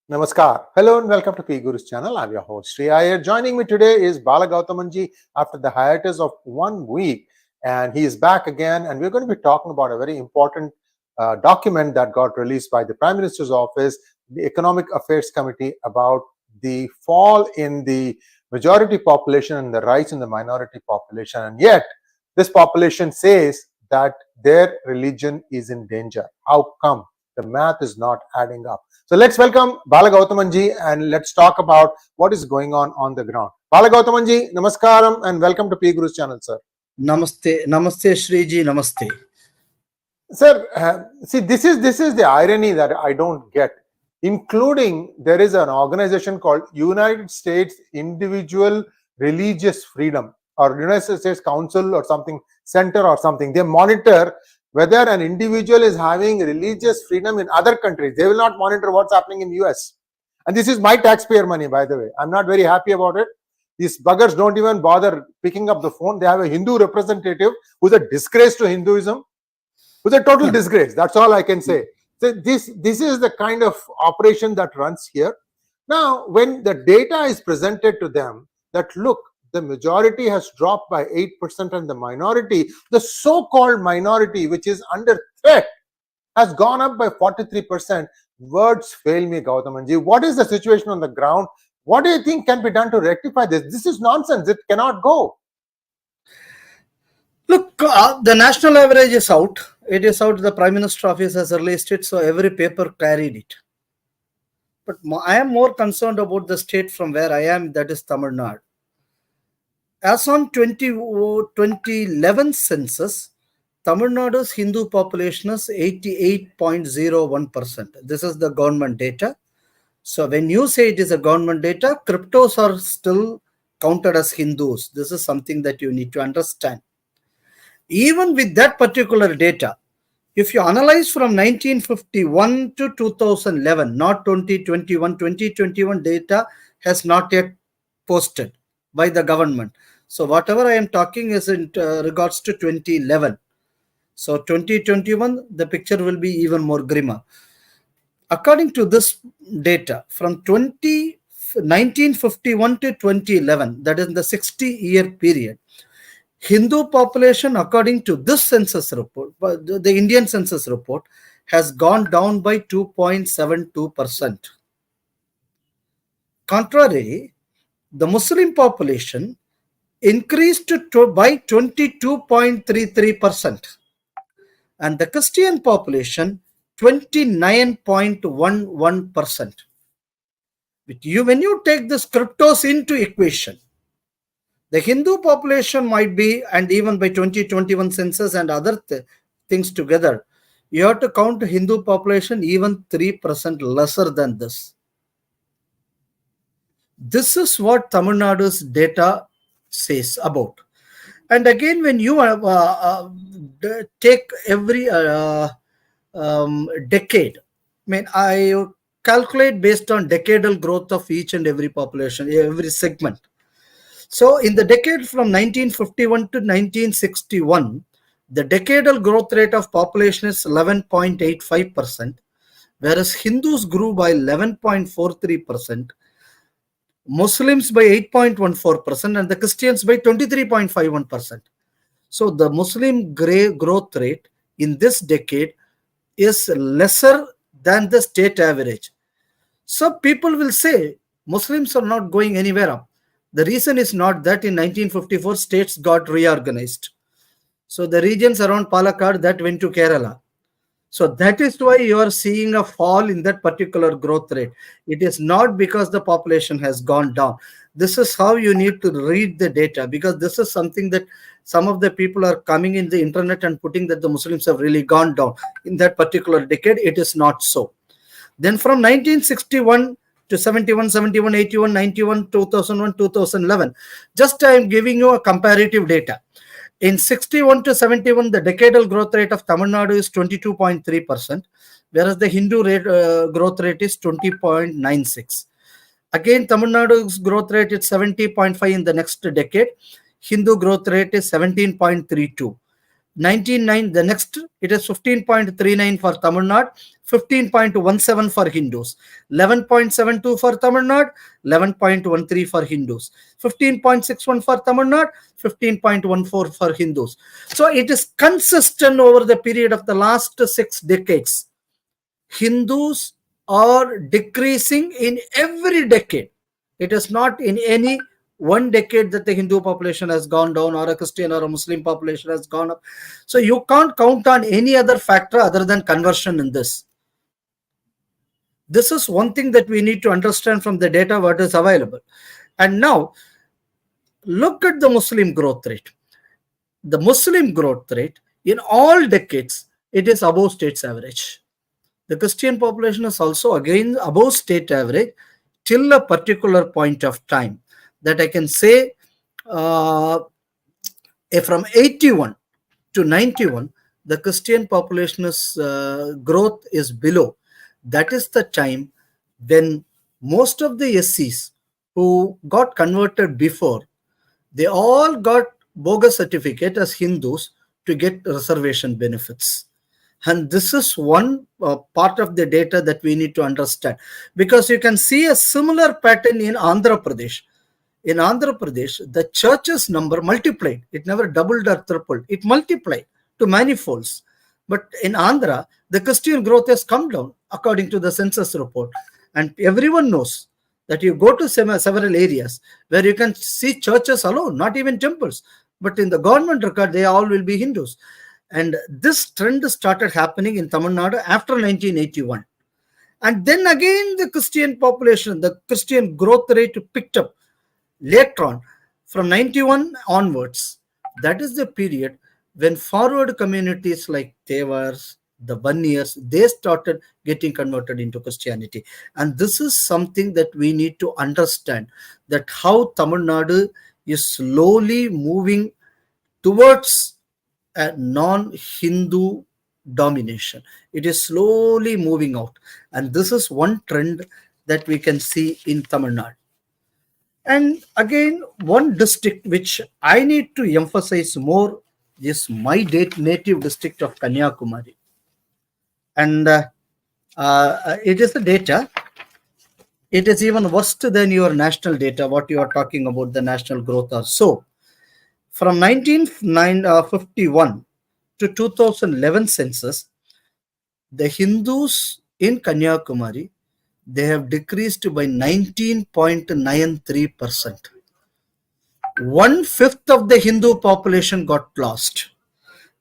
Namaskar. Hello and welcome to PGurus channel. I'm your host Sree Iyer. Joining me today is Bala Gowthaman ji after the hiatus of 1 week, and he is back again. And we're going to be talking about a very important document that got released by the Prime Minister's office, the Economic Affairs Committee, about the fall in the majority population and the rise in the minority population. And yet, this population says that their religion is in danger. How come? The math is not adding up. So let's welcome Bala Gowthaman ji and let's talk about what is going on the ground. Bala Gowthaman ji, namaskaram and welcome to PGurus channel, sir. Namaste, namaste, Sree ji, namaste. Sir, see, this is the irony that I don't get. Including, there is an organization called United States Individual Religious Freedom or United States Council or something, center or something. They monitor whether an individual is having religious freedom in other countries. They will not monitor what's happening in US. And this is my taxpayer money, by the way. I'm not very happy about it. These buggers don't even bother picking up the phone. They have a Hindu representative who's a disgrace to Hinduism, who's a total disgrace. That's all I can say. So this is the kind of operation that runs here. Now, when the data is presented to them that, look, the majority has dropped by 8% and the minority, the so-called minority, which is under threat, has gone up by 43%. Words fail me, Gowthaman ji. What is the situation on the ground? What do you think can be done to rectify this? This is nonsense. It cannot go. Look, the national average is out. It is out. The Prime Minister office has released it, so every paper carried it. But I am more concerned about the state from where I am, that is Tamil Nadu. As on 2011 census, Tamil Nadu's Hindu population is 88.01%. This is the government data. So when you say it is a government data, cryptos are still counted as Hindus. This is something that you need to understand. Even with that particular data, if you analyze from 1951 to 2011, not 2021, 2021 data has not yet posted by the government. So whatever I am talking is in regards to 2011. So 2021, the picture will be even more grimmer. According to this data, from 1951 to 2011, that is the 60-year period, Hindu population, according to this census report, the Indian census report, has gone down by 2.72%. Contrary, the Muslim population increased by 22.33%, and the Christian population 29.11%. When you take the cryptos into equation, the Hindu population might be, and even by 2021 census and other things together, you have to count Hindu population even 3% lesser than this. This is what Tamil Nadu's data says about. And again, when you take every decade, I calculate based on decadal growth of each and every population, every segment. So in the decade from 1951 to 1961, the decadal growth rate of population is 11.85%, whereas Hindus grew by 11.43%, Muslims by 8.14%, and the Christians by 23.51%. So the Muslim growth rate in this decade is lesser than the state average. So people will say Muslims are not going anywhere up. The reason is not that in 1954 states got reorganized. So the regions around Palakkad, that went to Kerala. So that is why you are seeing a fall in that particular growth rate. It is not because the population has gone down. This is how you need to read the data, because this is something that some of the people are coming in the internet and putting that the Muslims have really gone down. In that particular decade, it is not so. Then from 1961 to 71, 71, 81, 91, 2001, 2011, just I am giving you a comparative data. In 61 to 71, the decadal growth rate of Tamil Nadu is 22.3%, whereas the Hindu growth rate is 20.96. Again, Tamil Nadu's growth rate is 70.5 in the next decade. Hindu growth rate is 17.32. 19.9, the next, it is 15.39 for Tamil Nadu, 15.17 for Hindus, 11.72 for Tamil Nadu, 11.13 for Hindus, 15.61 for Tamil Nadu, 15.14 for Hindus. So it is consistent over the period of the last 6 decades. Hindus are decreasing in every decade. It is not in any one decade that the Hindu population has gone down, or a Christian or a Muslim population has gone up. So you can't count on any other factor other than conversion in this. This is one thing that we need to understand from the data what is available. And now, look at the Muslim growth rate. The Muslim growth rate in all decades, it is above state's average. The Christian population is also again above state average till a particular point of time. That I can say from 81 to 91, the Christian population's growth is below. That is the time when most of the SCs who got converted before, they all got bogus certificate as Hindus to get reservation benefits. And this is one part of the data that we need to understand, because you can see a similar pattern in Andhra Pradesh. In Andhra Pradesh, the churches number multiplied. It never doubled or tripled. It multiplied to manifolds. But in Andhra, the Christian growth has come down according to the census report. And everyone knows that you go to several areas where you can see churches alone, not even temples. But in the government record, they all will be Hindus. And this trend started happening in Tamil Nadu after 1981. And then again, the Christian population, the Christian growth rate picked up later on from 91 onwards. That is the period when forward communities like 𝗤𝗼𝘅, the Vanniers, they started getting converted into Christianity. And this is something that we need to understand, that how Tamil Nadu is slowly moving towards a non-Hindu domination. It is slowly moving out. And this is one trend that we can see in Tamil Nadu. And again, one district which I need to emphasize more is my native district of Kaniyakumari. And it is the data. It is even worse than your national data, what you are talking about, the national growth or so. From 1951 to 2011 census, the Hindus in Kanyakumari, they have decreased by 19.93%. 1/5 of the Hindu population got lost,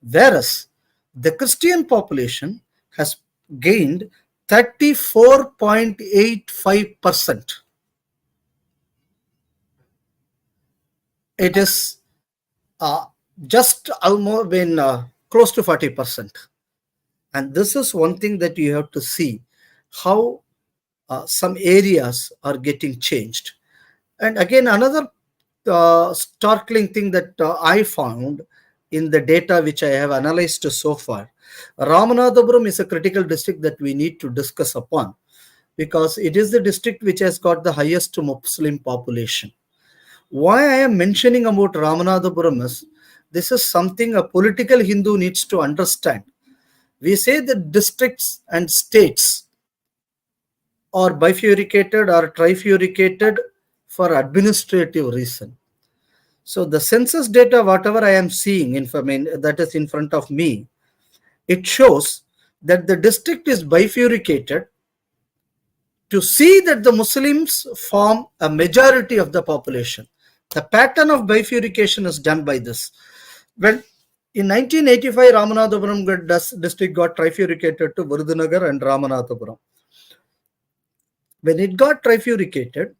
whereas the Christian population has gained 34.85%. It is just almost been close to 40%. And this is one thing that you have to see, how some areas are getting changed. And again, another startling thing that I found in the data which I have analyzed so far, Ramanathapuram is a critical district that we need to discuss upon, because it is the district which has got the highest Muslim population. Why I am mentioning about Ramanathapuram is, this is something a political Hindu needs to understand. We say that districts and states are bifurcated or trifurcated for administrative reason. So the census data, whatever I am seeing, that is in front of me, it shows that the district is bifurcated to see that the Muslims form a majority of the population. The pattern of bifurcation is done by this. When in 1985, Ramanathapuram district got trifurcated to Virudhunagar and Ramanathapuram. When it got trifurcated,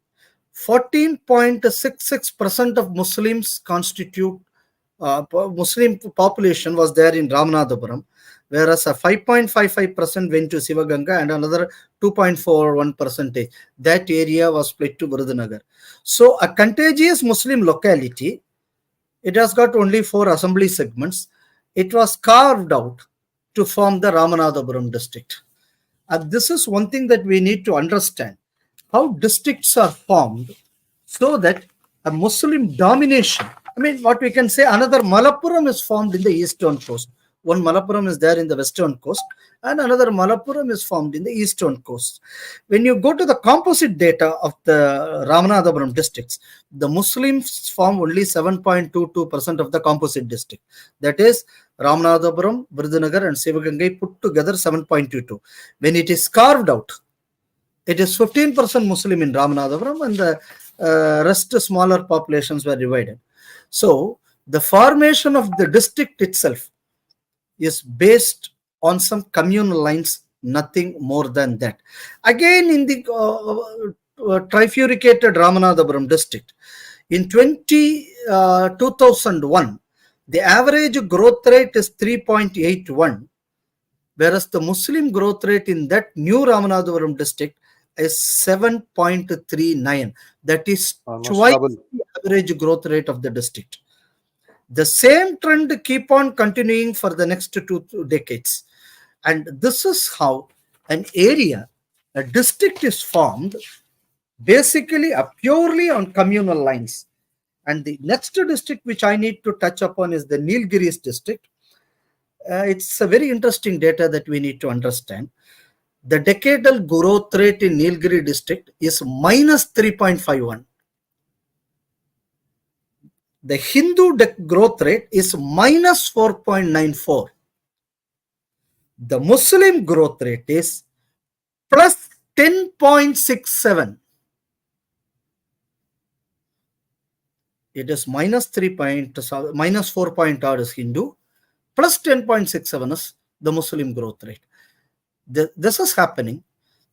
14.66% of Muslims constitute Muslim population was there in Ramanathapuram, whereas a 5.55% went to Sivaganga and another 2.41%. That area was split to Virudhunagar. So a contiguous Muslim locality, it has got only 4 assembly segments. It was carved out to form the Ramanathapuram district. And this is one thing that we need to understand, how districts are formed so that a Muslim domination I mean, what we can say, another Malappuram is formed in the eastern coast. One Malappuram is there in the western coast, and another Malappuram is formed in the eastern coast. When you go to the composite data of the Ramanathapuram districts, the Muslims form only 7.22% of the composite district. That is, Ramanathapuram, Virudhunagar, and Sivagangai put together 7.22. When it is carved out, it is 15% Muslim in Ramanathapuram, and the rest smaller populations were divided. So the formation of the district itself is based on some communal lines, nothing more than that. Again, in the trifurcated Ramanathapuram district, in 2001, the average growth rate is 3.81, whereas the Muslim growth rate in that new Ramanathapuram district is 7.39. That is twice the average growth rate of the district. The same trend keep on continuing for the next 2 decades. And this is how an area, a district is formed basically purely on communal lines. And the next district which I need to touch upon is the Nilgiris district. It's a very interesting data that we need to understand. The decadal growth rate in Nilgiri district is minus 3.51. The Hindu growth rate is minus 4.94. The Muslim growth rate is plus 10.67. It is minus 4 point odd is Hindu, plus 10.67 is the Muslim growth rate. This is happening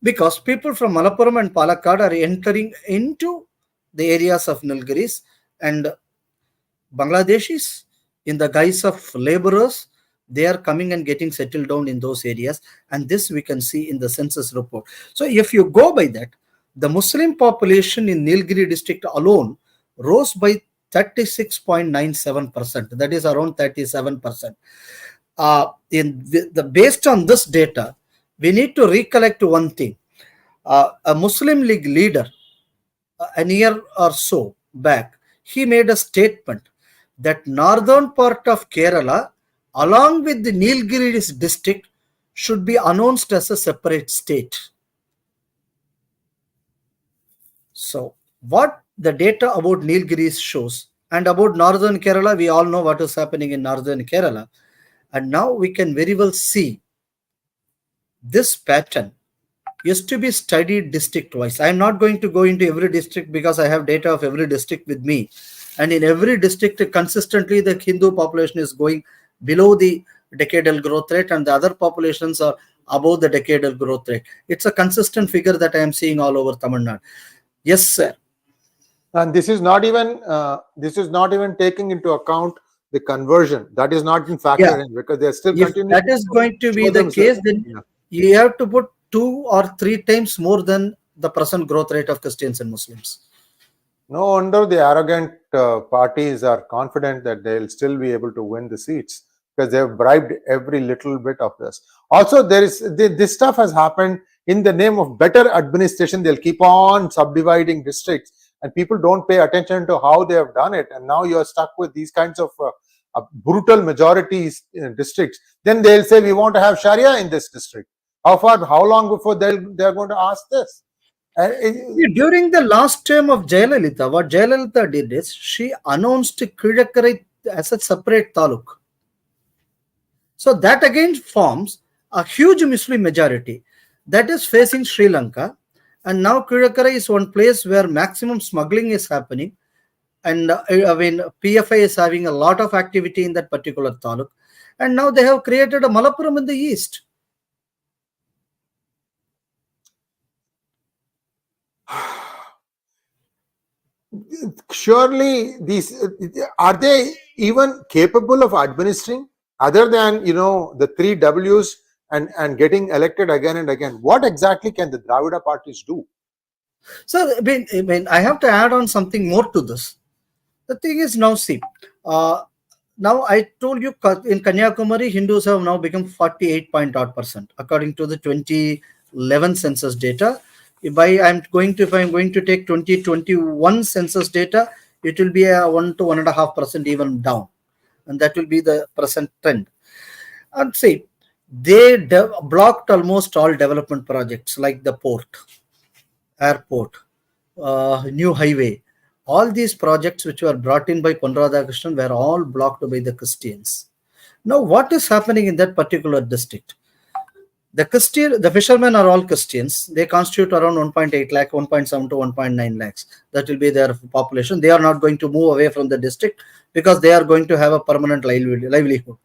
because people from Malappuram and Palakkad are entering into the areas of Nilgiris, and Bangladeshis, in the guise of laborers, they are coming and getting settled down in those areas, and this we can see in the census report. So if you go by that, the Muslim population in Nilgiri district alone rose by 36.97%. That is around 37%. Based on this data, we need to recollect one thing. A Muslim League leader, a year or so back, he made a statement that northern part of Kerala, along with the Nilgiris district, should be announced as a separate state. So what the data about Nilgiris shows, and about northern Kerala, we all know what is happening in northern Kerala. And now we can very well see this pattern is to be studied district-wise. I am not going to go into every district because I have data of every district with me. And in every district, consistently, the Hindu population is going below the decadal growth rate, and the other populations are above the decadal growth rate. It's a consistent figure that I am seeing all over Tamil Nadu. Yes, sir. And this is not even taking into account the conversion. That is not in factor in, because they are still continuing. If that is going to be the case, then you have to put 2 or 3 times more than the present growth rate of Christians and Muslims. No wonder the arrogant parties are confident that they'll still be able to win the seats, because they have bribed every little bit of this. Also, this stuff has happened in the name of better administration. They'll keep on subdividing districts, and people don't pay attention to how they have done it. And now you're stuck with these kinds of brutal majorities in districts. Then they'll say, we want to have Sharia in this district. How long before they're going to ask this? During the last term of Jayalalitha, what Jayalalitha did is she announced Kaniyakumari as a separate taluk. So that again forms a huge Muslim majority that is facing Sri Lanka. And now Kaniyakumari is one place where maximum smuggling is happening. And PFI is having a lot of activity in that particular taluk. And now they have created a Malappuram in the east. Surely are they even capable of administering, other than the 3 W's and getting elected again and again? What exactly can the Dravida parties do? So I have to add on something more to this. The thing is, now see, now I told you in Kanyakumari, Hindus have now become 48.odd% according to the 2011 census data. If I'm going to take 2021 census data, it will be a 1 to 1.5% even down, and that will be the present trend. And see, they blocked almost all development projects like the port, airport, new highway. All these projects which were brought in by Pon Radhakrishnan were all blocked by the Christians. Now, what is happening in that particular district? The fishermen are all Christians. They constitute around 1.8 lakh, 1.7 to 1.9 lakhs. That will be their population. They are not going to move away from the district because they are going to have a permanent livelihood.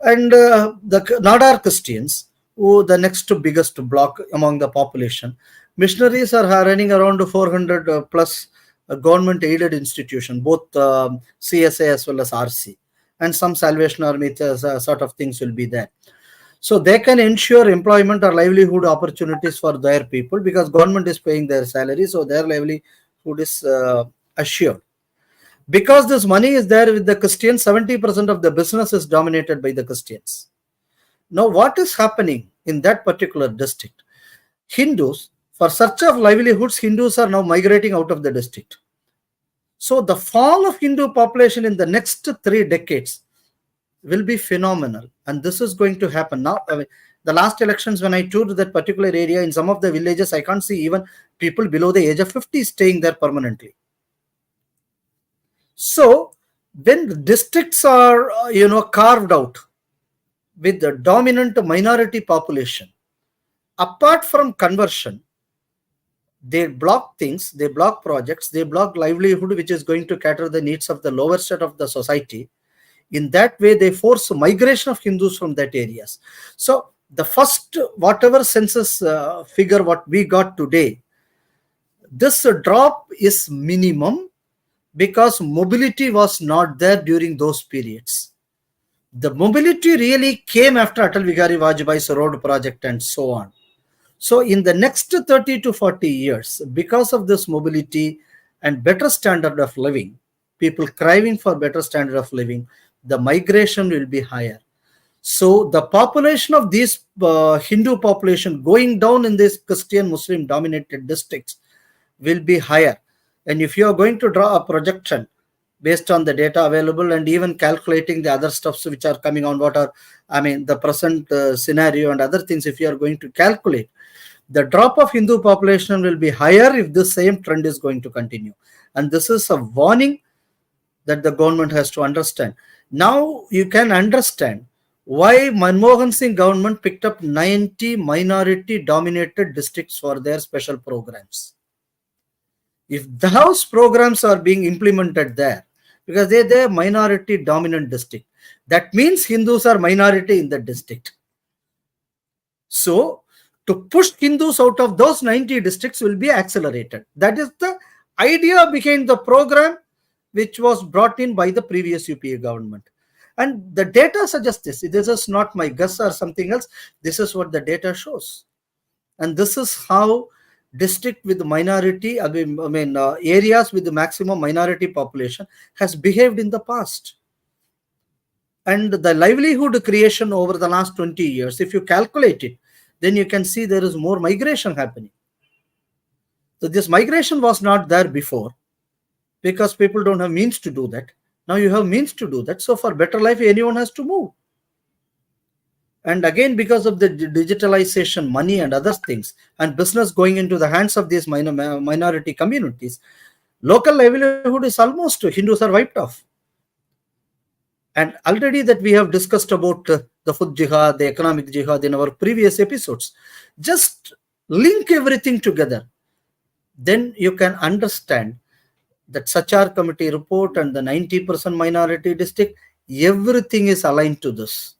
And the Nadar Christians, who the next biggest block among the population, missionaries are running around 400 plus government aided institution, both CSA as well as RC, and some Salvation Army sort of things will be there. So they can ensure employment or livelihood opportunities for their people because government is paying their salary, so their livelihood is assured. Because this money is there with the Christians, 70% of the business is dominated by the Christians. Now, what is happening in that particular district? Hindus, for search of livelihoods, Hindus are now migrating out of the district. So the fall of Hindu population in the next 3 decades will be phenomenal, and this is going to happen now. The last elections, when I toured that particular area, in some of the villages, I can't see even people below the age of 50 staying there permanently. So when the districts are carved out with the dominant minority population, apart from conversion, they block things, they block projects, they block livelihood which is going to cater the needs of the lower set of the society. In that way, they force migration of Hindus from that areas. So the first, whatever census figure what we got today, this drop is minimum because mobility was not there during those periods. The mobility really came after Atal Bihari Vajpayee's road project and so on. So in the next 30 to 40 years, because of this mobility and better standard of living, people craving for better standard of living, the migration will be higher. So the population of these Hindu population going down in these Christian Muslim dominated districts will be higher. And if you are going to draw a projection based on the data available and even calculating the other stuffs which are coming on, the present scenario and other things, if you are going to calculate, the drop of Hindu population will be higher if this same trend is going to continue. And this is a warning that the government has to understand. Now you can understand why Manmohan Singh government picked up 90 minority dominated districts for their special programs. If those programs are being implemented there, because they're minority dominant district, that means Hindus are minority in the district. So to push Hindus out of those 90 districts will be accelerated. That is the idea behind the program which was brought in by the previous UPA government. And the data suggests this. This is not my guess or something else. This is what the data shows. And this is how district with minority, areas with the maximum minority population has behaved in the past. And the livelihood creation over the last 20 years, if you calculate it, then you can see there is more migration happening. So this migration was not there before because people don't have means to do that. Now you have means to do that. So for better life, anyone has to move. And again, because of the digitalization, money and other things, and business going into the hands of these minority communities, local livelihood is almost, Hindus are wiped off. And already that we have discussed about the food jihad, the economic jihad in our previous episodes. Just link everything together. Then you can understand that Sachar committee report and the 90% minority district, everything is aligned to this.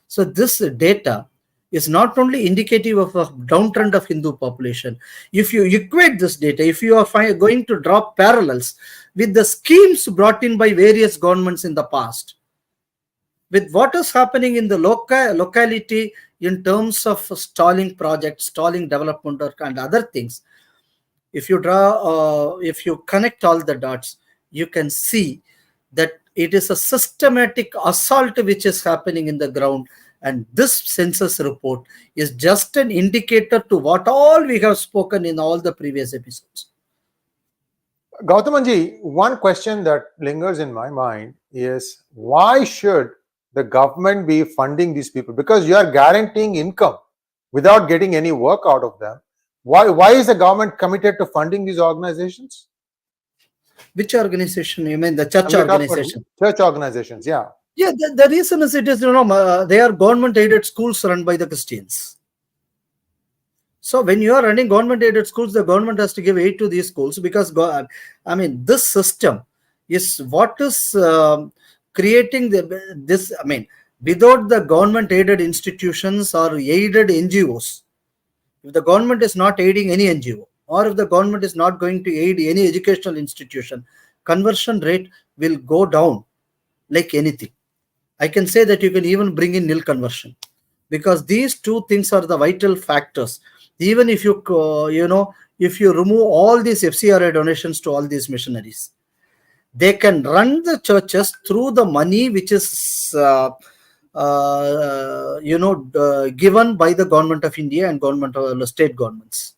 So this data is not only indicative of a downtrend of Hindu population. If you equate this data, if you are going to draw parallels with the schemes brought in by various governments in the past, with what is happening in the locality in terms of stalling projects, stalling development and other things, if you connect all the dots, you can see that it is a systematic assault which is happening in the ground. And this census report is just an indicator to what all we have spoken in all the previous episodes. Gowthamanji, one question that lingers in my mind is, why should the government be funding these people? Because you are guaranteeing income without getting any work out of them. Why is the government committed to funding these organizations? Which organization? You mean the church organization? Church organizations, yeah. Yeah, the reason is, it is, they are government aided schools run by the Christians. So when you are running government aided schools, the government has to give aid to these schools, because this system is what is creating this. Without the government aided institutions or aided NGOs, if the government is not aiding any NGO, or if the government is not going to aid any educational institution, conversion rate will go down like anything. I can say that you can even bring in nil conversion, because these two things are the vital factors. Even if you if you remove all these FCRA donations to all these missionaries, they can run the churches through the money which is given by the government of India and government of state governments.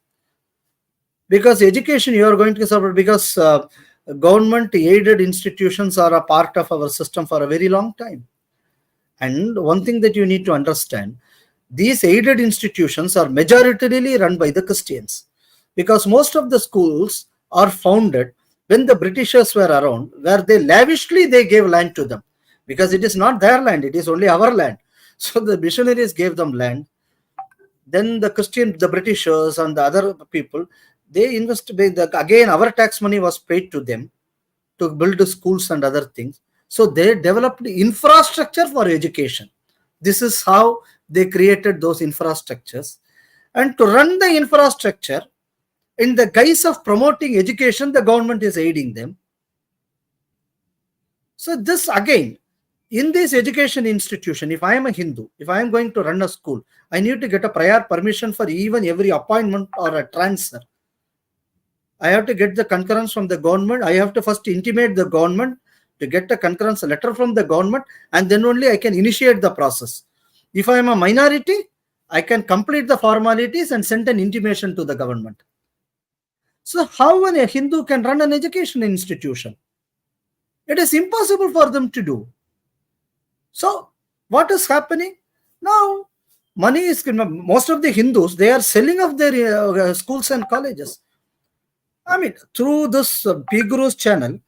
Because education, you are going to suffer, because government aided institutions are a part of our system for a very long time. And one thing that you need to understand, these aided institutions are majoritarily run by the Christians, because most of the schools are founded when the Britishers were around, where they lavishly gave land to them, because it is not their land, it is only our land. So the missionaries gave them land. Then the Britishers and the other people, they invested, again our tax money was paid to them to build the schools and other things. So they developed infrastructure for education. This is how they created those infrastructures. And to run the infrastructure, in the guise of promoting education, the government is aiding them. So this again, in this education institution, if I am a Hindu, if I am going to run a school, I need to get a prior permission for even every appointment or a transfer. I have to get the concurrence from the government. I have to first intimate the government to get a concurrence letter from the government, and then only I can initiate the process. If I am a minority, I can complete the formalities and send an intimation to the government. So how a Hindu can run an education institution? It is impossible for them to do. So what is happening? Now, money is, most of the Hindus, they are selling off their schools and colleges. Through this PGurus channel,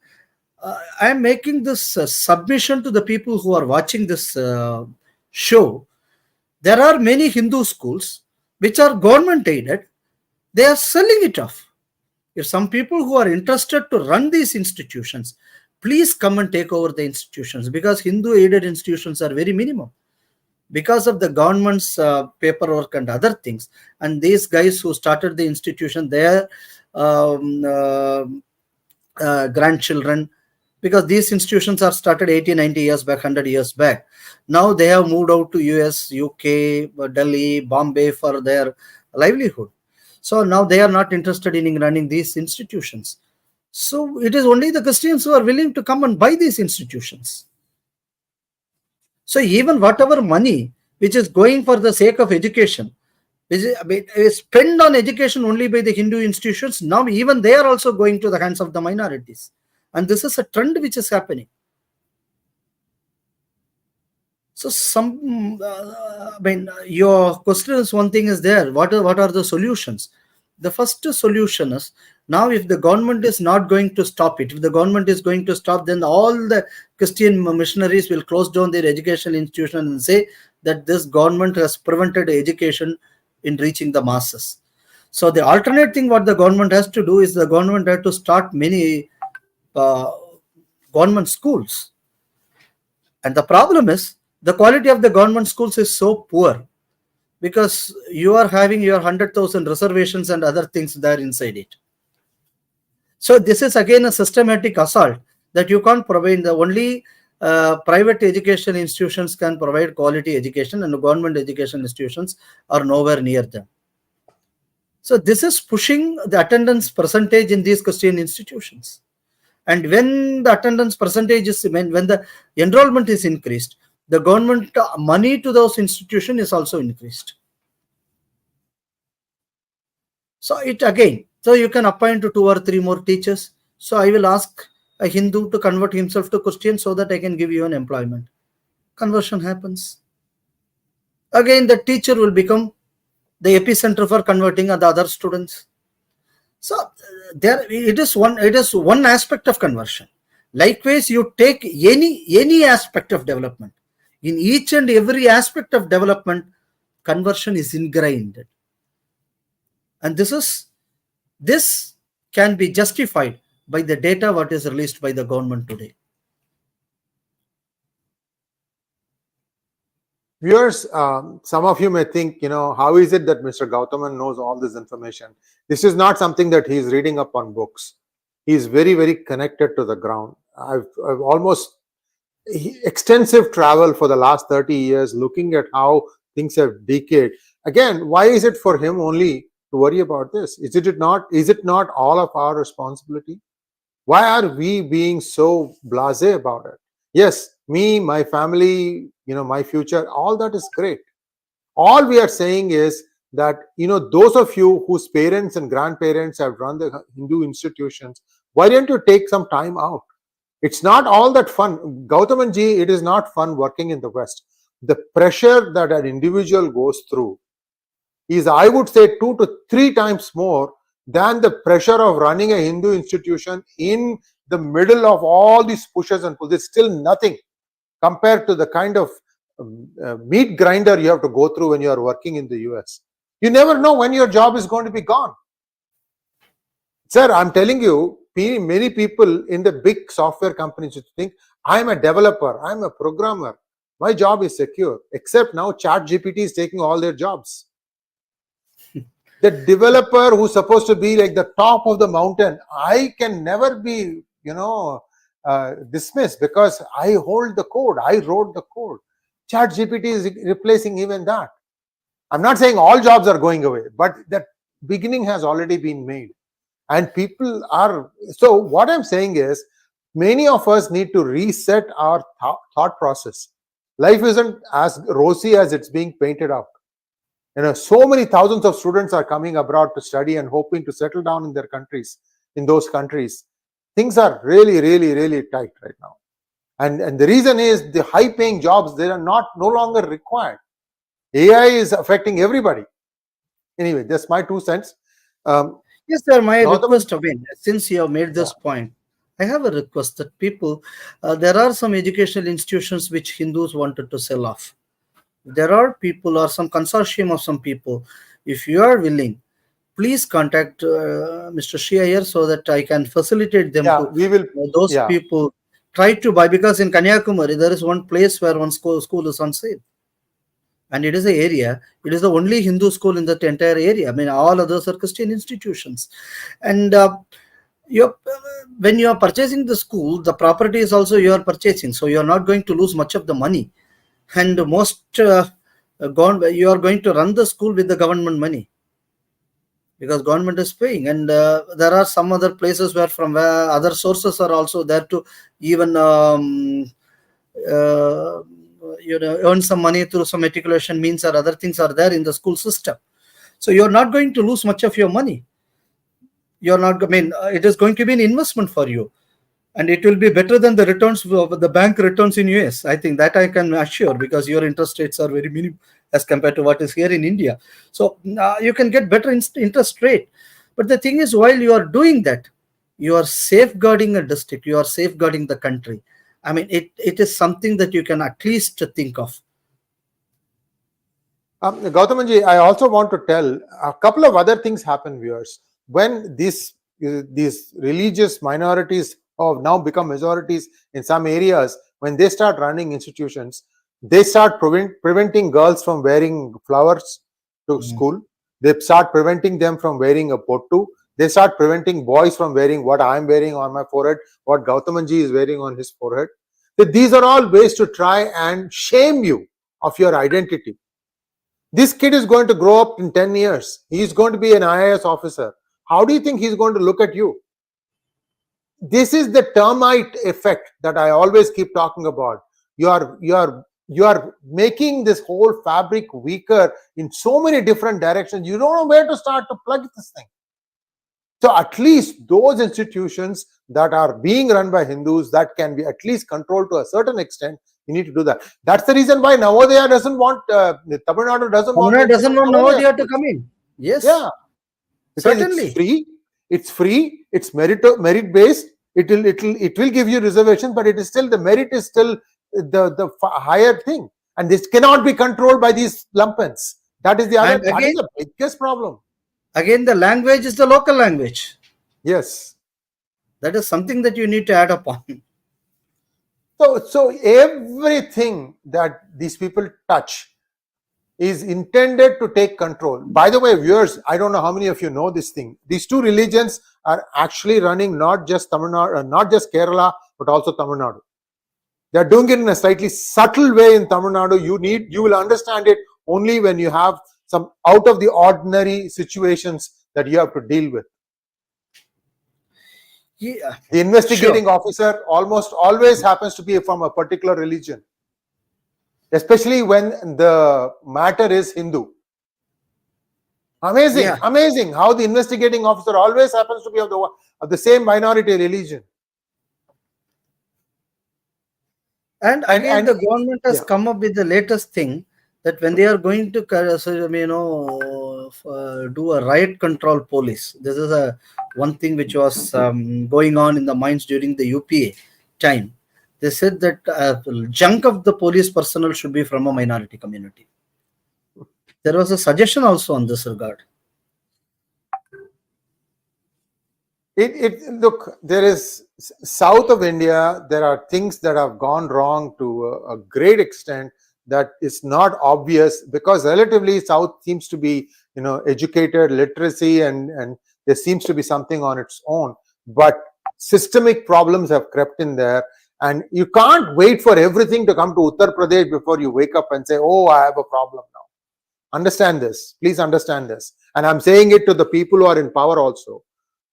I am making this submission to the people who are watching this show. There are many Hindu schools which are government aided. They are selling it off. If some people who are interested to run these institutions, please come and take over the institutions, because Hindu aided institutions are very minimum because of the government's paperwork and other things. And these guys who started the institution, their grandchildren, because these institutions are started 80, 90 years back, 100 years back. Now they have moved out to US, UK, Delhi, Bombay for their livelihood. So now they are not interested in running these institutions. So it is only the Christians who are willing to come and buy these institutions. So even whatever money which is going for the sake of education, is spent on education only by the Hindu institutions, now even they are also going to the hands of the minorities. And this is a trend which is happening. So your question is, one thing is there, what are the solutions? The first solution is, now if the government is not going to stop it, if the government is going to stop, then all the Christian missionaries will close down their educational institution and say that this government has prevented education in reaching the masses. So the alternate thing what the government has to do is, the government has to start many government schools. And the problem is, the quality of the government schools is so poor, because you are having your 100,000 reservations and other things there inside it. So this is again a systematic assault that you can't provide. The only private education institutions can provide quality education, and the government education institutions are nowhere near them. So this is pushing the attendance percentage in these Christian institutions. And when the attendance percentage is, when the enrollment is increased, the government money to those institutions is also increased. So it again, so you can appoint 2 or 3 more teachers. So I will ask a Hindu to convert himself to Christian so that I can give you an employment. Conversion happens. Again, the teacher will become the epicenter for converting the other students. So there it is one aspect of conversion. Likewise, you take any aspect of development. In each and every aspect of development, conversion is ingrained. And this can be justified by the data what is released by the government today. Viewers, some of you may think, how is it that Mr. Gowthaman knows all this information? This is not something that he's reading up on books. He's very, very connected to the ground. I've almost extensive travel for the last 30 years looking at how things have decayed. Again, why is it for him only to worry about this? Is it not all of our responsibility? Why are we being so blasé about it? Yes, me, my family, my future, all that is great. All we are saying is that, those of you whose parents and grandparents have run the Hindu institutions, why don't you take some time out? It's not all that fun. Gowthaman ji, it is not fun working in the West. The pressure that an individual goes through is, I would say, 2 to 3 times more than the pressure of running a Hindu institution in the middle of all these pushes and pulls. It's still nothing compared to the kind of meat grinder you have to go through when you are working in the US. You never know when your job is going to be gone. Sir, I'm telling you, many people in the big software companies think, I'm a developer, I'm a programmer, my job is secure, except now ChatGPT is taking all their jobs. The developer who's supposed to be like the top of the mountain, I can never be, dismissed because I hold the code, I wrote the code. ChatGPT is replacing even that. I'm not saying all jobs are going away, but that beginning has already been made. And people are, so what I'm saying is, many of us need to reset our thought process. Life isn't as rosy as it's being painted out. So many thousands of students are coming abroad to study and hoping to settle down in their countries, in those countries. Things are really, really, really tight right now. And the reason is the high-paying jobs, they are no longer required. AI is affecting everybody. Anyway, that's my 2 cents. Yes, sir. My request again, since you have made this point, I have a request that people, there are some educational institutions which Hindus wanted to sell off. There are people or some consortium of some people. If you are willing, please contact Mr. Sree Iyer so that I can facilitate them to those people try to buy, because in Kaniyakumari there is one place where one school is on sale. And it is an area, it is the only Hindu school in that entire area. I mean, all others are Christian institutions. And when you are purchasing the school, the property is also you are purchasing. So you are not going to lose much of the money. And most you are going to run the school with the government money, because government is paying. And there are some other places where other sources are also there to even earn some money through some matriculation means or other things are there in the school system. So you're not going to lose much of your money. It is going to be an investment for you, and it will be better than the returns of the bank returns in US. I think that I can assure, because your interest rates are very minimal as compared to what is here in India. So you can get better interest rate. But the thing is, while you are doing that, you are safeguarding a district, you are safeguarding the country. I mean, it is something that you can at least think of. Gowthamanji, I also want to tell a couple of other things happen, viewers. When these religious minorities have now become majorities in some areas, when they start running institutions, they start preventing girls from wearing flowers to school. They start preventing them from wearing a pottu. They start preventing boys from wearing what I'm wearing on my forehead, what Gowthamanji is wearing on his forehead. These are all ways to try and shame you of your identity. This kid is going to grow up in 10 years. He's going to be an IAS officer. How do you think he's going to look at you? This is the termite effect that I always keep talking about. You are making this whole fabric weaker in so many different directions. You don't know where to start to plug this thing. So at least those institutions that are being run by Hindus, that can be at least controlled to a certain extent, you need to do that. That's the reason why Navodaya doesn't want, Tamil Nadu doesn't want. Tamil Nadu doesn't want Navodaya to come in. Yes. Yeah. Because certainly. It's free, it's merit based, it will give you reservations, but it is still, the merit is still the higher thing. And this cannot be controlled by these lumpens. That is the other, that is the biggest problem. Again, the language is the local language. Yes. That is something that you need to add upon. So everything that these people touch is intended to take control. By the way, viewers, I don't know how many of you know this thing. These two religions are actually running not just Tamil Nadu, not just Kerala, but also Tamil Nadu. They are doing it in a slightly subtle way in Tamil Nadu. You will understand it only when you have some out of the ordinary situations that you have to deal with. Yeah, the investigating officer almost always happens to be from a particular religion, especially when the matter is Hindu. Amazing, amazing how the investigating officer always happens to be of the same minority religion. And again, the government has come up with the latest thing that when they are going to, do a riot control police. This is one thing which was going on in the mines during the UPA time. They said that chunk of the police personnel should be from a minority community. There was a suggestion also on this regard. Look, there is south of India, there are things that have gone wrong to a great extent that is not obvious, because relatively south seems to be, educated, literacy, and there seems to be something on its own, but systemic problems have crept in there, and you can't wait for everything to come to Uttar Pradesh before you wake up and say, oh, I have a problem now. Understand this, please understand this. And I'm saying it to the people who are in power also.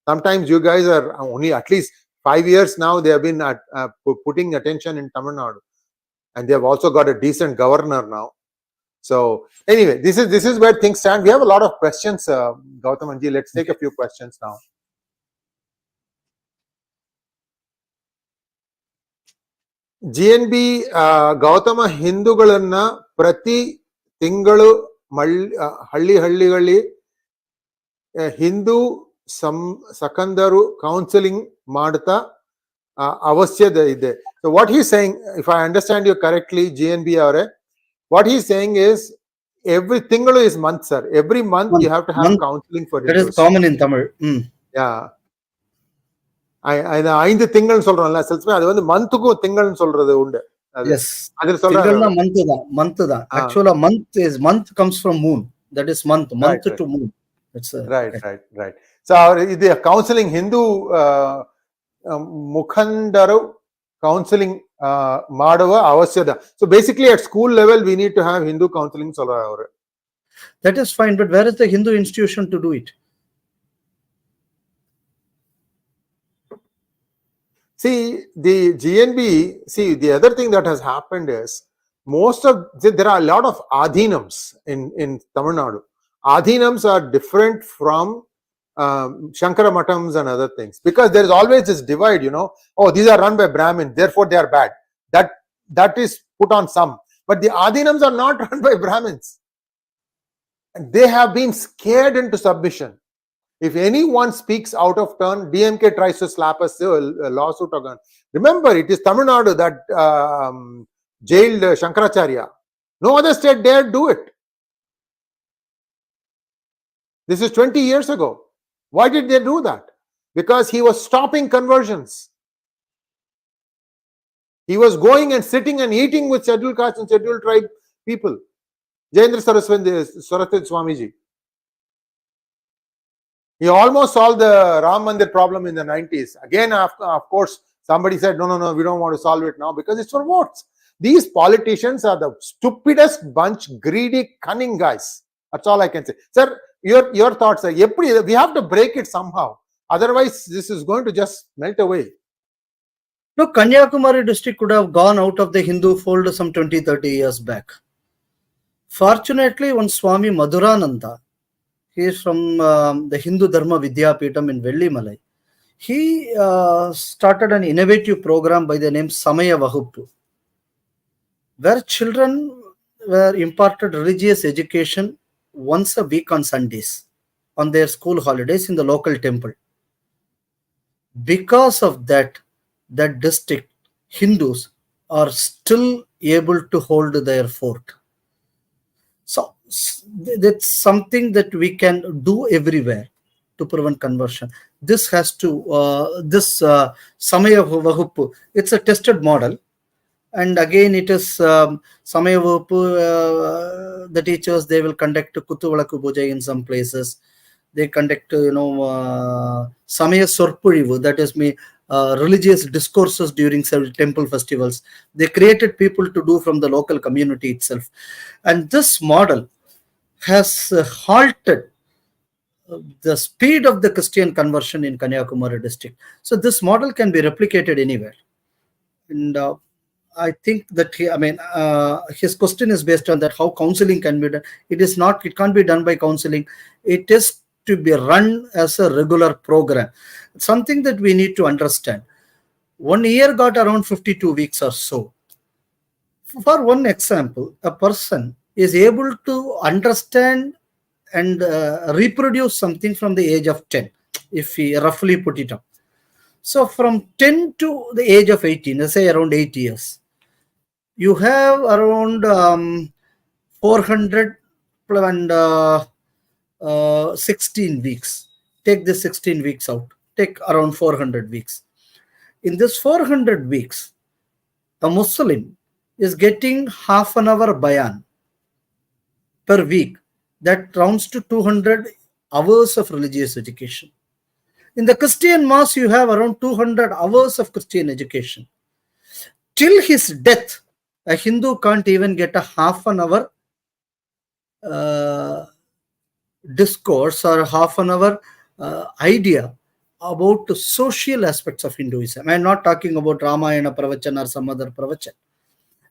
Sometimes you guys are only at least 5 years now, they have been putting attention in Tamil Nadu, and they have also got a decent governor now. So anyway, this is where things stand. We have a lot of questions, Gowthamanji. Let's take a few questions now. GNB Gowthama Hindugalanna Prati Tingalu Halli Hindu Sakandaru counseling Madata Avasyada ide. So what he's saying, if I understand you correctly, GNB Aure, what he's saying is every Tingalu is month, sir. Every month you have to have counseling for That Hindus. is common in Tamil. Yeah. ஐந்து திங்கள் சொல்றோம்ல செல்ஸ்மே அது வந்து மந்த்க்கும் திங்கள் சொல்றது உண்டு. Yes, அது சொல்றாங்க month தான் actually month comes from moon, that is month to moon. That's right. So இது counseling Hindu mukhandaru counseling ಮಾಡುವ ಅವಶ್ಯದ. So basically at school level we need to have Hindu counseling சொல்றாரு அவரு. That is fine, but where is the Hindu institution to do it? See, the GNB, the other thing that has happened is there are a lot of adhinams in Tamil Nadu. Adhinams are different from Shankara Matams and other things, because there is always this divide, oh, these are run by Brahmins, therefore they are bad. That is put on some. But the adhinams are not run by Brahmins. They have been scared into submission. If anyone speaks out of turn, DMK tries to slap us a lawsuit again. Remember, it is Tamil Nadu that jailed Shankaracharya. No other state dared do it. This is 20 years ago. Why did they do that? Because he was stopping conversions. He was going and sitting and eating with scheduled caste and scheduled tribe people. Jayendra Saraswati Swamiji. He almost solved the Ram Mandir problem in the 90s. Again, of course, somebody said, no, we don't want to solve it now because it's for votes. These politicians are the stupidest bunch, greedy, cunning guys. That's all I can say. Sir, your thoughts are, we have to break it somehow. Otherwise, this is going to just melt away. No, Kanyakumari district could have gone out of the Hindu fold some 20-30 years back. Fortunately, one Swami Madhurananda, He is from the Hindu Dharma Vidyapitham in Vellimalai. He started an innovative program by the name Samaya Vahuppu, where children were imparted religious education once a week on Sundays, on their school holidays in the local temple. Because of that, that district, Hindus are still able to hold their fort. So that's something that we can do everywhere to prevent conversion. This has to, Samaya Vahuppu, it's a tested model. And again, it is Samaya Vahuppu, the teachers, they will conduct Kuthuvalakku Puja in some places. They conduct, Samaya Sorpurivu, that is religious discourses during several temple festivals. They created people to do from the local community itself. And this model has halted the speed of the Christian conversion in Kanyakumari district. So this model can be replicated anywhere. And I think that his question is based on that, how counseling can be done. It can't be done by counseling. It is to be run as a regular program. Something that we need to understand. 1 year got around 52 weeks or so. For one example, a person is able to understand and reproduce something from the age of 10, if we roughly put it up. So from 10 to the age of 18, let's say around 8 years, you have around 400 and 16 weeks. Take the 16 weeks out. Take around 400 weeks. In this 400 weeks, a Muslim is getting half an hour bayan per week. That rounds to 200 hours of religious education. In the Christian mass, you have around 200 hours of Christian education. Till his death, a Hindu can't even get a half an hour discourse or half an hour idea about the social aspects of Hinduism. I'm not talking about Ramayana Pravachan or some other Pravachan.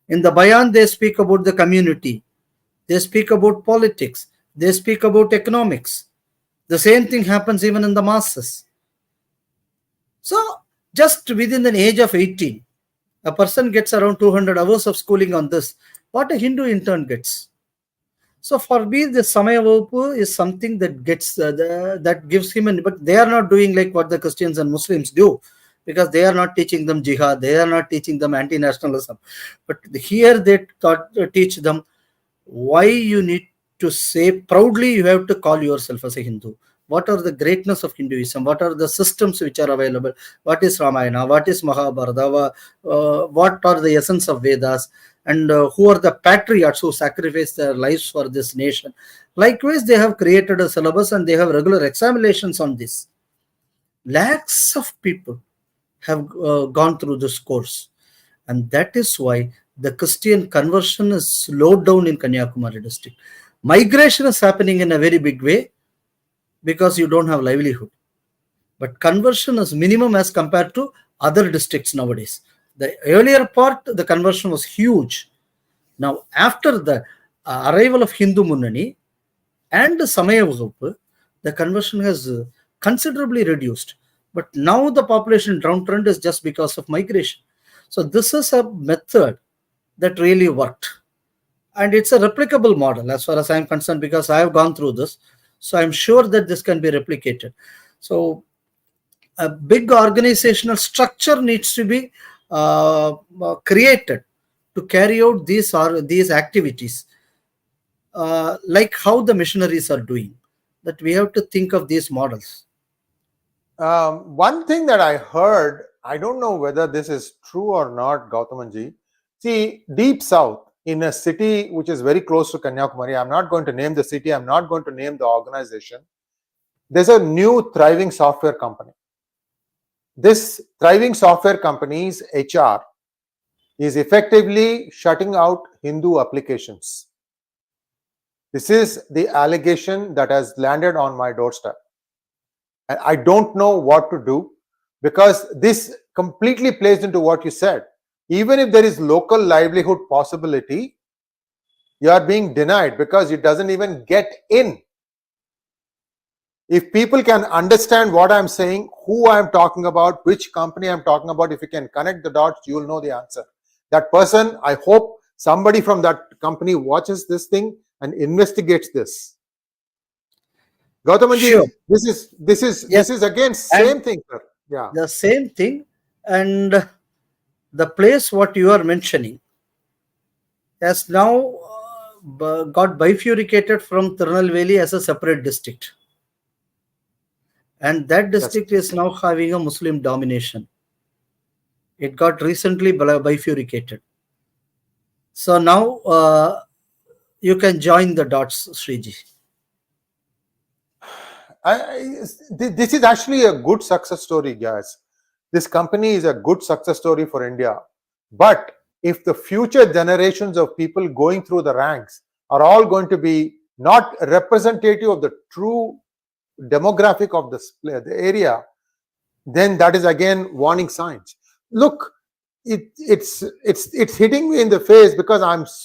In the Bayan, they speak about the community. They speak about politics. They speak about economics. The same thing happens even in the masses. So, just within the age of 18, a person gets around 200 hours of schooling on this. What a Hindu intern gets. So, for me, the Samaya Vahuppu is something that gets that gives him, but they are not doing like what the Christians and Muslims do, because they are not teaching them jihad, they are not teaching them anti-nationalism. But here they teach them why you need to say proudly you have to call yourself as a Hindu. What are the greatness of Hinduism? What are the systems which are available? What is Ramayana? What is Mahabharata? What are the essence of Vedas? And who are the patriots who sacrificed their lives for this nation? Likewise, they have created a syllabus and they have regular examinations on this. Lakhs of people have gone through this course. And that is why the Christian conversion is slowed down in Kanyakumari district. Migration is happening in a very big way because you don't have livelihood. But conversion is minimum as compared to other districts nowadays. The earlier part, the conversion was huge. Now, after the arrival of Hindu Munnani and the Samaya Vahuppu, the conversion has considerably reduced. But now the population downtrend is just because of migration. So this is a method that really worked. And it's a replicable model as far as I'm concerned, because I have gone through this. So I'm sure that this can be replicated. So a big organizational structure needs to be created to carry out these activities, like how the missionaries are doing. That we have to think of these models. One thing that I heard, I don't know whether this is true or not, Gowthamanji. See, deep south, in a city which is very close to Kanyakumari, I'm not going to name the city, I'm not going to name the organization, there's a new thriving software company. This thriving software company's HR is effectively shutting out Hindu applications. This is the allegation that has landed on my doorstep. And I don't know what to do, because this completely plays into what you said. Even if there is local livelihood possibility, you are being denied because it doesn't even get in. If people can understand what I'm saying, who I'm talking about, which company I'm talking about, if you can connect the dots, you will know the answer. That person, I hope somebody from that company watches this thing and investigates this. Gowthamanji, Sure. this is again same thing, sir. Yeah. The same thing, and the place what you are mentioning has now got bifurcated from Tirunelveli as a separate district. And that district is now having a Muslim domination. It got recently bifurcated. So now you can join the dots, Sriji. This is actually a good success story, guys. This company is a good success story for India. But if the future generations of people going through the ranks are all going to be not representative of the true demographic of the area, then that is again warning signs. Look, it's hitting me in the face because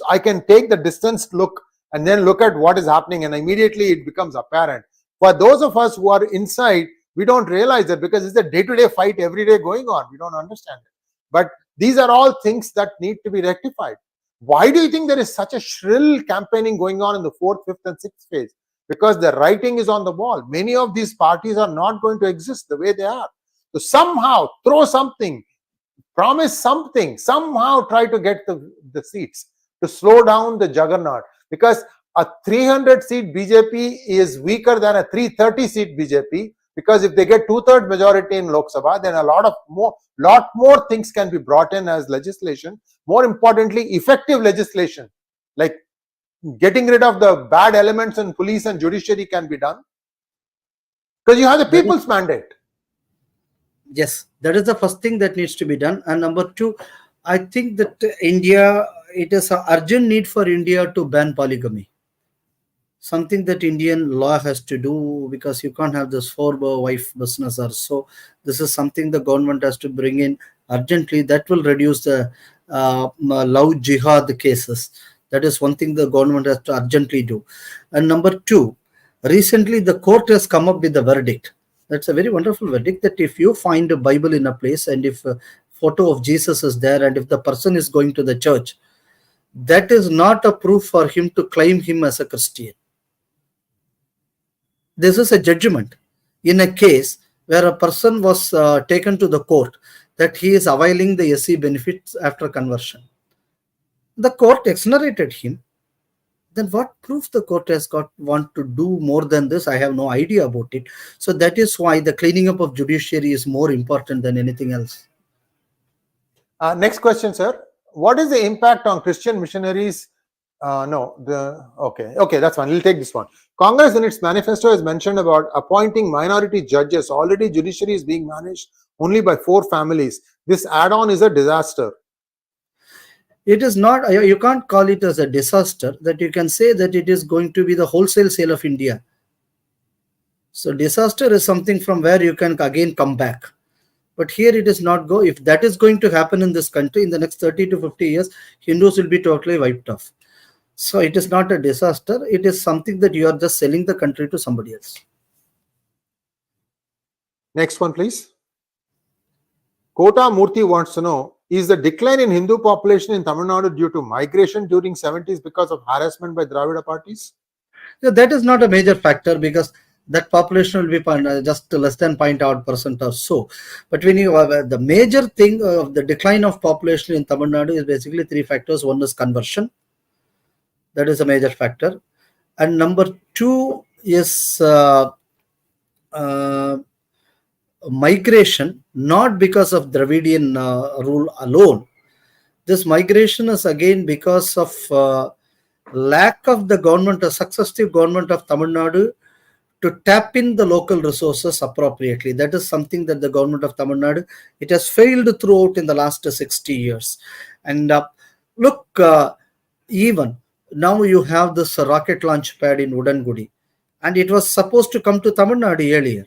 I can take the distance look and then look at what is happening, and immediately it becomes apparent. For those of us who are inside, we don't realize it because it's a day-to-day fight every day going on. We don't understand it. But these are all things that need to be rectified. Why do you think there is such a shrill campaigning going on in the 4th, 5th, and 6th phase? Because the writing is on the wall. Many of these parties are not going to exist the way they are. So somehow throw something, promise something, somehow try to get the seats to slow down the juggernaut. Because a 300-seat BJP is weaker than a 330-seat BJP. Because if they get 2/3 majority in Lok Sabha, then a lot more things can be brought in as legislation. More importantly, effective legislation, like getting rid of the bad elements in police and judiciary can be done. Because you have the people's mandate. Yes, that is the first thing that needs to be done. And number two, I think that it is an urgent need for India to ban polygamy. Something that Indian law has to do, because you can't have this 4-wife business or so. This is something the government has to bring in urgently. That will reduce the 𝗤𝙧𝙤𝙪 cases. That is one thing the government has to urgently do. And number two, recently the court has come up with a verdict. That's a very wonderful verdict, that if you find a Bible in a place and if a photo of Jesus is there and if the person is going to the church, that is not a proof for him to claim him as a Christian. This is a judgment in a case where a person was taken to the court that he is availing the 𝗖𝐶 benefits after conversion. The court exonerated him. Then what proof the court has want to do more than this? I have no idea about it. So that is why the cleaning up of judiciary is more important than anything else. Next question, sir. What is the impact on Christian missionaries? Okay, that's fine. We'll take this one. Congress in its manifesto has mentioned about appointing minority judges. Already judiciary is being managed only by 4 families. This add-on is a disaster. It is not, you can't call it as a disaster, that you can say that it is going to be the wholesale sale of India. So disaster is something from where you can again come back. But here it is not go. If that is going to happen in this country in the next 30 to 50 years, Hindus will be totally wiped off. So it is not a disaster. It is something that you are just selling the country to somebody else. Next one, please. Kota Murthy wants to know, is the decline in Hindu population in Tamil Nadu due to migration during 70s because of harassment by Dravida parties? So that is not a major factor, because that population will be just less than 0.8% or so. But when you the major thing of the decline of population in Tamil Nadu is basically 3 factors. One is conversion. That is a major factor. And number 2 is migration, not because of Dravidian rule alone. This migration is again because of lack of the government, a successive government of Tamil Nadu to tap in the local resources appropriately. That is something that the government of Tamil Nadu, it has failed throughout in the last 60 years. And look, even now you have this rocket launch pad in Udangudi, and it was supposed to come to Tamil Nadu earlier.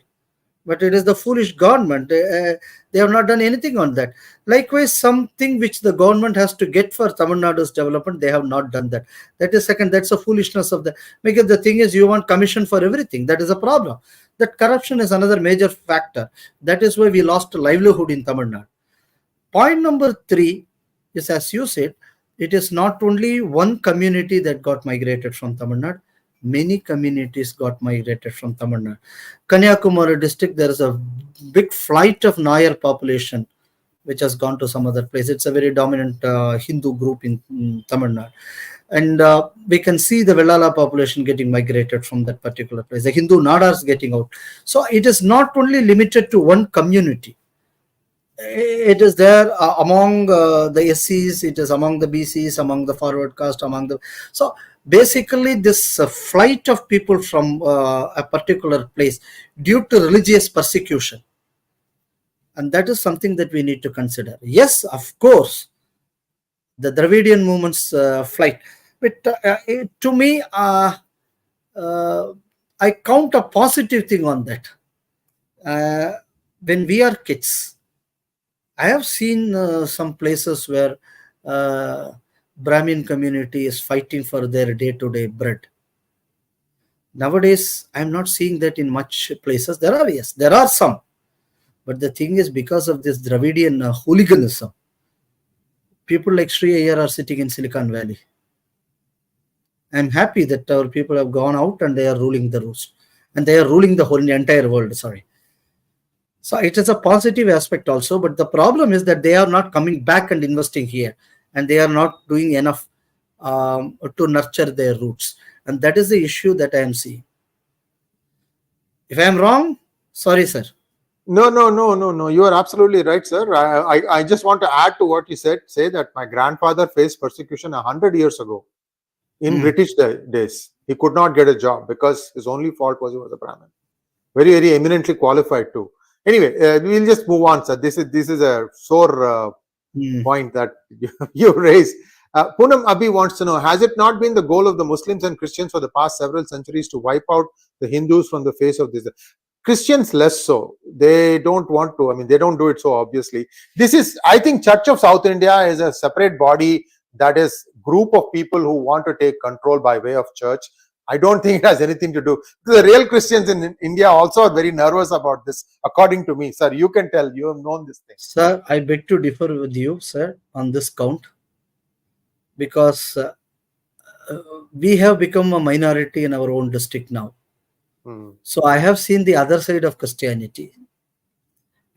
but it is the foolish government. They have not done anything on that. Likewise, something which the government has to get for Tamil Nadu's development, they have not done that. That is second. That's a foolishness of the, because the thing is, you want commission for everything. That is a problem. That corruption is another major factor. That is why we lost livelihood in Tamil Nadu. Point number 3 is, as you said, it is not only one community that got migrated from Tamil Nadu. Many communities got migrated from Tamil Nadu. Kaniyakumari district, there is a big flight of Nair population which has gone to some other place. It's a very dominant Hindu group in Tamil Nadu. And we can see the Vellala population getting migrated from that particular place. The Hindu Nadars getting out. So it is not only limited to one community. It is there among the SCs, it is among the BCs, among the forward caste, among the... So basically this flight of people from a particular place due to religious persecution. And that is something that we need to consider. Yes, of course, the Dravidian movement's flight. But to me, I count a positive thing on that. When we are kids, I have seen some places where Brahmin community is fighting for their day-to-day bread. Nowadays, I am not seeing that in much places. There are, yes, there are some. But the thing is, because of this Dravidian hooliganism, people like Sree Iyer are sitting in Silicon Valley. I am happy that our people have gone out and they are ruling the roost. And they are ruling the whole entire world, sorry. So it is a positive aspect also, but the problem is that they are not coming back and investing here, and they are not doing enough to nurture their roots. And that is the issue that I am seeing. If I am wrong, sorry, sir. No. You are absolutely right, sir. I just want to add to what you said. Say that my grandfather faced persecution 100 years ago in British days. He could not get a job because his only fault was he was a Brahmin. Very, very eminently qualified too. Anyway, we'll just move on, sir. This is a sore point that you raised. Poonam Abhi wants to know, has it not been the goal of the Muslims and Christians for the past several centuries to wipe out the Hindus from the face of this? Christians less so. They don't want to. I mean, they don't do it so obviously. This is, I think, Church of South India is a separate body that is group of people who want to take control by way of church. I don't think it has anything to do. The real Christians in India also are very nervous about this, according to me. Sir, you can tell. You have known this thing. Sir, I beg to differ with you, sir, on this count. Because we have become a minority in our own district now. So I have seen the other side of Christianity.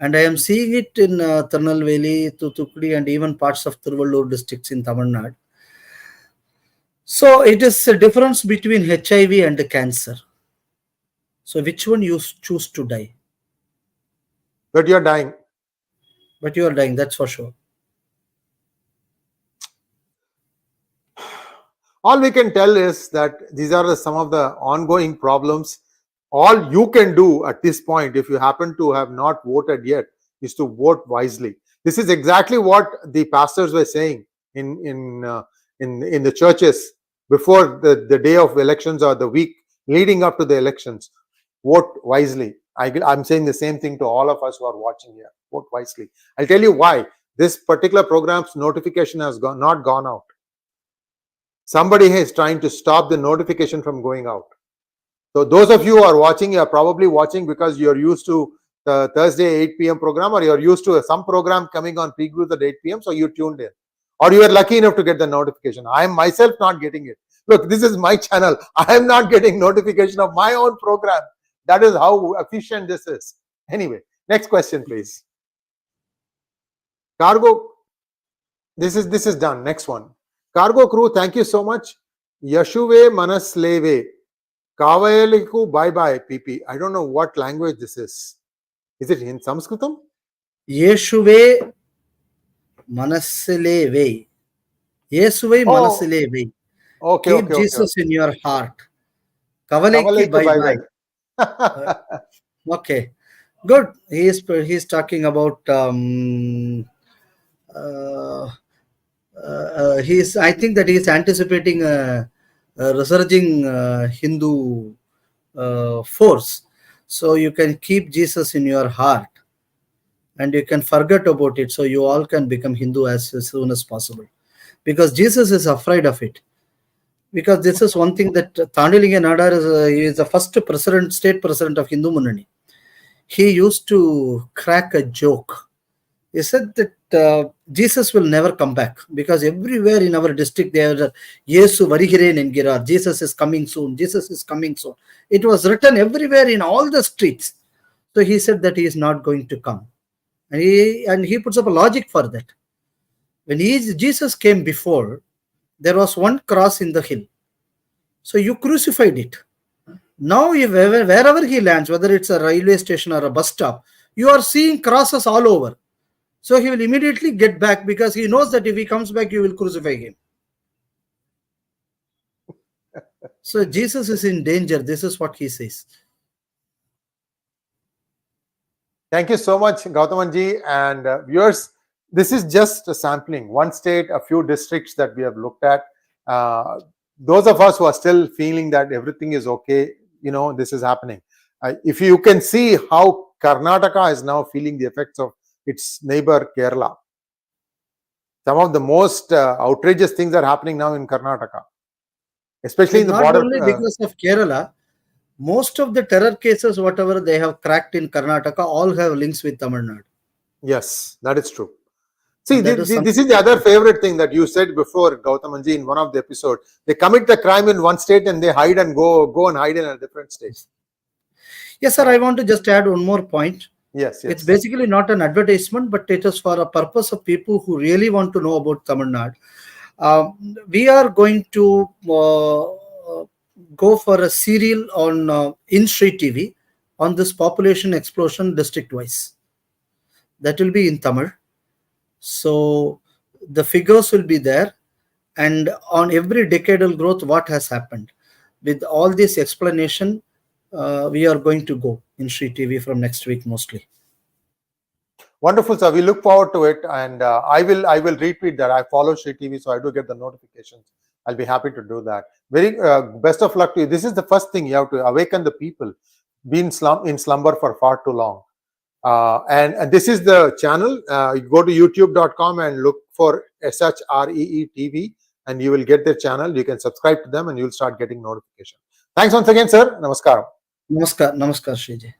And I am seeing it in Tirunelveli, Thoothukudi, and even parts of Tiruvallur districts in Tamil Nadu. So it is a difference between HIV and cancer. So which one you choose to die? But you are dying. But you are dying, that's for sure. All we can tell is that these are some of the ongoing problems. All you can do at this point, if you happen to have not voted yet, is to vote wisely. This is exactly what the pastors were saying in the churches before the day of elections or the week leading up to the elections. Vote wisely. I'm saying the same thing to all of us who are watching here. Vote wisely. I'll tell you why. This particular program's notification has not gone out. Somebody is trying to stop the notification from going out. So those of you who are watching, you are probably watching because you're used to the Thursday 8 p.m. program, or you're used to some program coming on PGurus at 8 p.m. So you tuned in, or you are lucky enough to get the notification. I am myself not getting it. Look, this is my channel. I am not getting notification of my own program. That is how efficient this is. Anyway, next question, please. Cargo. This is done. Next one. Cargo crew, thank you so much. Yashuve Manasleve. Kavale bye PP. I don't know what language this is. Is it in Sanskritam? Yeshuve Manasleve. Yeshuve Manasleve. Okay. Keep Jesus in your heart. Kavale bye. Okay. Good. He's talking about I think that he is anticipating a resurging Hindu force. So you can keep Jesus in your heart and you can forget about it. So you all can become Hindu as soon as possible. Because Jesus is afraid of it. Because this is one thing that 𝗤𝗏𝗍 Nadar is the first president, state president of Hindu Munani. He used to crack a joke. He said that Jesus will never come back because everywhere in our district there are Yashu Varihiren Engirar, Jesus is coming soon, Jesus is coming soon. It was written everywhere in all the streets. So he said that he is not going to come. And he puts up a logic for that. When Jesus came before, there was one cross in the hill. So you crucified it. Now wherever he lands, whether it's a railway station or a bus stop, you are seeing crosses all over. So he will immediately get back because he knows that if he comes back, you will crucify him. So Jesus is in danger. This is what he says. Thank you so much, Gowthaman-ji. And viewers, this is just a sampling. One state, a few districts that we have looked at. Those of us who are still feeling that everything is okay, this is happening. If you can see how Karnataka is now feeling the effects of its neighbor Kerala. Some of the most outrageous things are happening now in Karnataka, especially in the border. Not only because of Kerala, most of the terror cases, whatever they have cracked in Karnataka, all have links with Tamil Nadu. Yes, that is true. See, this is the other favorite thing that you said before, Gowthaman-ji, in one of the episodes. They commit the crime in one state and they hide and go and hide in a different state. Yes, sir. I want to just add one more point. Yes. It's basically not an advertisement, but it is for a purpose of people who really want to know about Tamil Nadu. We are going to go for a serial on in Sree TV on this population explosion district-wise. That will be in Tamil. So the figures will be there, and on every decadal growth, what has happened. With all this explanation, we are going to go in Sree TV from next week mostly. Wonderful, sir. We look forward to it, and I will retweet that. I follow Sree TV, so I do get the notifications. I'll be happy to do that. Very best of luck to you. This is the first thing you have to awaken the people. Been in slumber for far too long. And this is the channel. You go to youtube.com and look for 𝗤𝙗𝐻𝑆𝐸E TV, and you will get their channel. You can subscribe to them and you'll start getting notifications. Thanks once again, sir. Namaskaram. Namaskar, Shree.